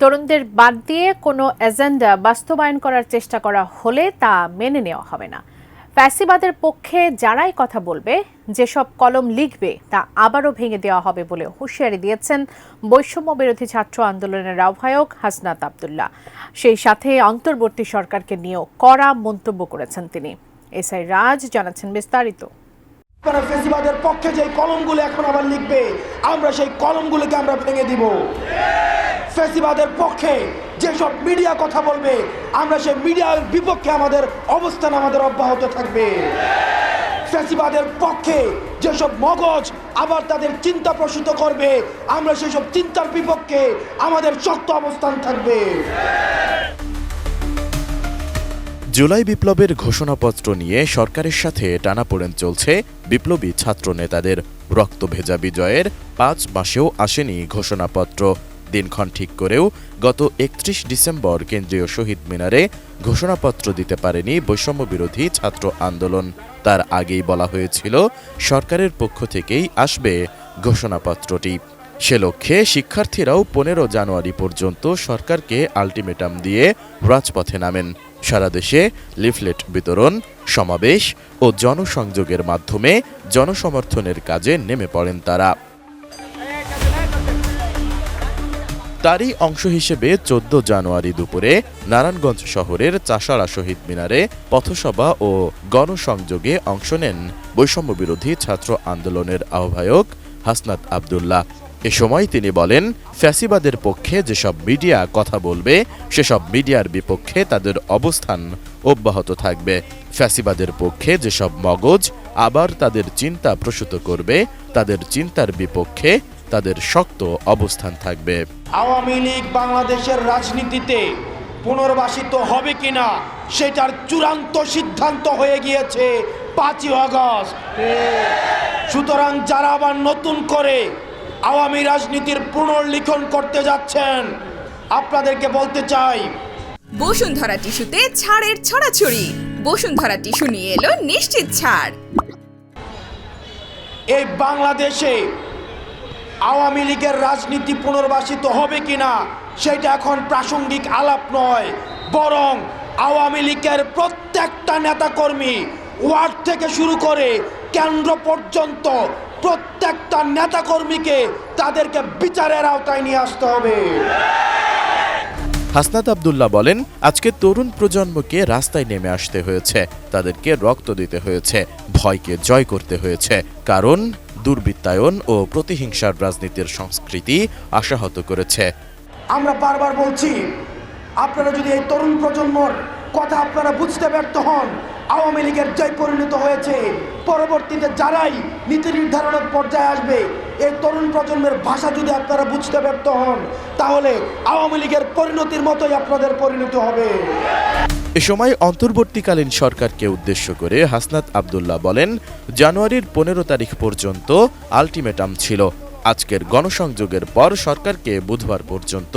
তরুণদের বাদ দিয়ে কোনো এজেন্ডা বাস্তবায়ন করার চেষ্টা করা হলে তা মেনে নেওয়া হবে না। ফ্যাসিবাদের পক্ষে যারাই কথা বলবে, যেসব কলম লিখবে তা আবারও ভেঙে দেওয়া হবে বলে হুঁশিয়ারি দিয়েছেন বৈষম্য বিরোধী ছাত্র আন্দোলনের আহ্বায়ক হাসনাত আব্দুল্লাহ। সেই সাথে অন্তর্বর্তী সরকারকে নিয়েও কড়া মন্তব্য করেছেন তিনি। এসআই রাজ জানাচ্ছেন বিস্তারিত। ফ্যাসিবাদের পক্ষে যে কলমগুলো এখন আবার লিখবে, আমরা সেই কলমগুলোকে আমরা ভেঙে দিব। ফ্যাসিবাদের পক্ষে যেসব মিডিয়া কথা বলবে, আমরা সেই মিডিয়ার বিপক্ষে আমাদের অবস্থান অব্যাহত থাকবে। ফ্যাসিবাদের পক্ষে যেসব মগজ আবার তাদের চিন্তা প্রসূত করবে, আমরা সেসব চিন্তার বিপক্ষে আমাদের শক্ত অবস্থান থাকবে। জুলাই বিপ্লবের ঘোষণাপত্র নিয়ে সরকারের সাথে টানাপোড়েন চলছে বিপ্লবী ছাত্র নেতাদের। রক্তভেজা বিজয়ের ৫ মাসেও আসেনি ঘোষণাপত্র। দিনক্ষণ ঠিক করেও গত ৩১ ডিসেম্বর কেন্দ্রীয় শহীদ মিনারে ঘোষণাপত্র দিতে পারেনি বৈষম্য বিরোধী ছাত্র আন্দোলন। তার আগেই বলা হয়েছিল সরকারের পক্ষ থেকেই আসবে ঘোষণাপত্রটি। সে লক্ষ্যে শিক্ষার্থীরাও ১৫ জানুয়ারি পর্যন্ত সরকারকে আলটিমেটাম দিয়ে রাজপথে নামেন। সারা দেশে লিফলেট বিতরণ, সমাবেশ ও জনসংযোগের মাধ্যমে জনসমর্থনের কাজে নেমে পড়েন তারা। তারই অংশ হিসেবে ১৪ জানুয়ারি দুপুরে নারায়ণগঞ্জ শহরের চাষাড়া শহীদ মিনারে পথসভা ও গণসংযোগে অংশ নেন বৈষম্য বিরোধী ছাত্র আন্দোলনের আহ্বায়ক হাসনাত আব্দুল্লাহ। এ সময় তিনি বলেন, ফ্যাসিবাদের পক্ষে যেসব মিডিয়া কথা বলবে, সেসব মিডিয়ার বিপক্ষে তাদের অবস্থান অব্যাহত থাকবে। ফ্যাসিবাদের পক্ষে যেসব মগজ আবার তাদের চিন্তা প্রসূত করবে, তাদের চিন্তার বিপক্ষে তাদের শক্ত অবস্থান থাকবে। আওয়ামী লীগ বাংলাদেশের রাজনীতিতে পুনর্বাসিত হবে কিনা সেটার চূড়ান্ত সিদ্ধান্ত হয়ে গিয়েছে ৫ই আগস্ট। সুতরাং যারা আবার নতুন করে আওয়ামী রাজনীতির পুনর্লিখন করতে যাচ্ছেন, আপনাদেরকে বলতে চাই, বসুন্ধরা টিস্যুতে ছাড়ের ছড়াছড়ি। বসুন্ধরা টিস্যু নিয়ে এলো নিশ্চিত ছাড়। এই বাংলাদেশে আওয়ামী লীগের রাজনীতি পুনর্বাসিত হবে কিনা সেটা এখন প্রাসঙ্গিক আলাপ নয়, বরং আওয়ামী লীগের প্রত্যেকটা নেতাকর্মী, ওয়ার্ড থেকে শুরু করে কেন্দ্র পর্যন্ত প্রত্যেকটা নেতাকর্মীকে তাদেরকে বিচারের আওতায় নিয়ে আসতে হবে। হাসনাত আব্দুল্লাহ বলেন, আজকে তরুণ প্রজন্মকে রাস্তায় নেমে আসতে হয়েছে, তাদেরকে রক্ত দিতে হয়েছে, ভয়কে জয় করতে হয়েছে, কারণ দুর্বৃত্তায়ন ও প্রতিহিংসার রাজনীতির সংস্কৃতি আশাহত করেছে। আমরা বারবার বলছি, আপনারা যদি এই তরুণ প্রজন্মর কথা আপনারা বুঝতে ব্যর্থ হন, আওয়ামী লীগের জয় পরিণত হয়েছে, পরবর্তীতে যারাই নীতি নির্ধারণের পর্যায়ে আসবে, এই তরুণ প্রজন্মের ভাষা যদি আপনারা বুঝতে ব্যর্থ হন, তাহলে আওয়ামী লীগের পরিণতির মতোই আপনাদের পরিণতি হবে। এ সময় অন্তর্বর্তীকালীন সরকারকে উদ্দেশ্য করে হাসনাত আব্দুল্লাহ বলেন, জানুয়ারির ১৫ তারিখ পর্যন্ত আলটিমেটাম ছিল। আজকের গণসংযোগের পর সরকারকে বুধবার পর্যন্ত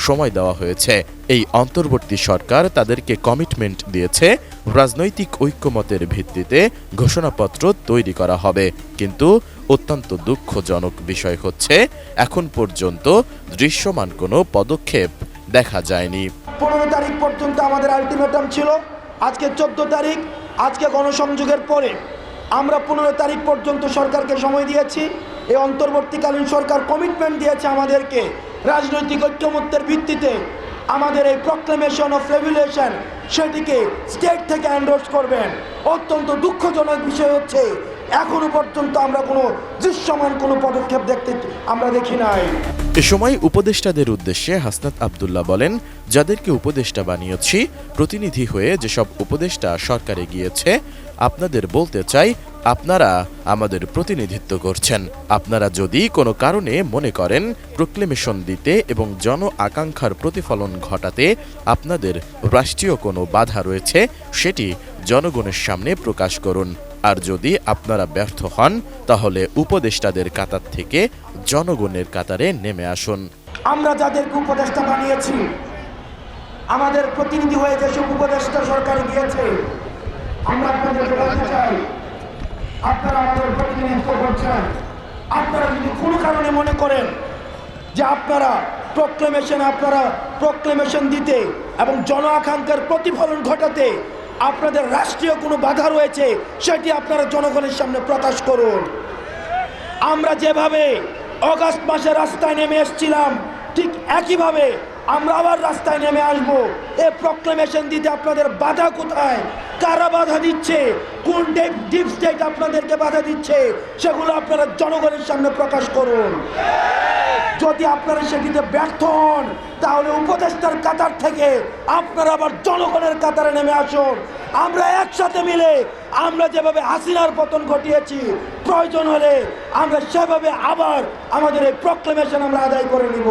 সময় দেওয়া হয়েছে। এই অন্তর্বর্তী সরকার তাদেরকে কমিটমেন্ট দিয়েছে, রাজনৈতিক ঐক্যমতের ভিত্তিতে ঘোষণাপত্র তৈরি করা হবে। কিন্তু অত্যন্ত দুঃখজনক বিষয় হচ্ছে, এখন পর্যন্ত দৃশ্যমান কোনো পদক্ষেপ দেখা যায়নি। ১৫ তারিখ পর্যন্ত আমাদের আলটিমেটাম ছিল, আজকে ১৪ তারিখ, আজকে গণসংযোগের পরে আমরা ১৫ তারিখ পর্যন্ত সরকারকে সময় দিয়েছি। এই অন্তর্বর্তীকালীন সরকার কমিটমেন্ট দিয়েছে আমাদেরকে, রাজনৈতিক ঐক্যমত্যের ভিত্তিতে আমাদের এই প্রক্লেমেশন অফ রেগুলেশন সেটিকে স্টেট থেকে এন্ডোর্স করবেন। অত্যন্ত দুঃখজনক বিষয় হচ্ছে, এখনো পর্যন্ত আমরা কোনো দৃশ্যমান কোনো পদক্ষেপ আমরা দেখি নাই। এ সময় উপদেষ্টাদের উদ্দেশ্যে হাসনাত আব্দুল্লাহ বলেন, যাদেরকে উপদেষ্টা বানিয়েছি, প্রতিনিধি হয়ে যেসব উপদেষ্টা সরকারে গিয়েছে, আপনাদের বলতে চাই, আপনারা আমাদের প্রতিনিধিত্ব করছেন। আপনারা যদি কোনো কারণে মনে করেন প্রোক্লেমেশন দিতে এবং জন আকাঙ্ক্ষার প্রতিফলন ঘটাতে আপনাদের রাষ্ট্রীয় কোনো বাধা রয়েছে, সেটি জনগণের সামনে প্রকাশ করুন। আর যদি আপনারা ব্যর্থ হন, তাহলে উপদেষ্টাদের কাতার থেকে জনগণের কাতারে নেমে আসুন। আমরা যাদেরকে উপদেষ্টা বানিয়েছি, আমাদের প্রতিনিধি হয়ে যেসব উপদেষ্টা সরকারে গিয়েছে, আমরা আপনাদেরকে বলতে চাই, আপনারা আমাদের প্রতিনিধিত্ব করছেন। আপনারা যদি কোনো কারণে মনে করেন যে আপনারা প্রক্লেমেশন দিতে এবং জন আকাঙ্ক্ষার প্রতিফলন ঘটাতে আপনাদের রাষ্ট্রীয় কোনো বাধা রয়েছে সেটি আপনারা জনগণের সামনে প্রকাশ করুন। আমরা যেভাবে অগাস্ট মাসে রাস্তায় নেমে এসেছিলাম ঠিক একইভাবে আমরা আবার রাস্তায় নেমে আসবো। এই প্রক্লেমেশন দিতে আপনাদের বাধা কোথায়, কারা বাধা দিচ্ছে, কোন ডিপ স্টেট আপনাদেরকে বাধা দিচ্ছে, সেগুলো আপনারা জনগণের সামনে প্রকাশ করুন। যদি আপনারা সেটিতে ব্যর্থ হন তাহলে উপদেষ্টার কাতার থেকে আপনারা আবার জনগণের কাতারে নেমে আসুন। আমরা একসাথে মিলে আমরা যেভাবে হাসিনার পতন ঘটিয়েছি প্রয়োজন হলে আমরা সেভাবে আবার আমাদের এই প্রক্লেমেশন আমরা আদায় করে নিব।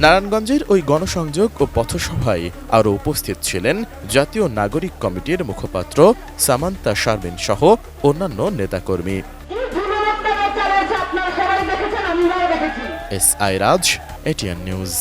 নারায়ণগঞ্জের ওই গণসংযোগ ও পথসভায় আরও উপস্থিত ছিলেন জাতীয় নাগরিক কমিটির মুখপাত্র সামান্তা শারমিন সহ অন্যান্য নেতাকর্মী। S I Raj, ATN news.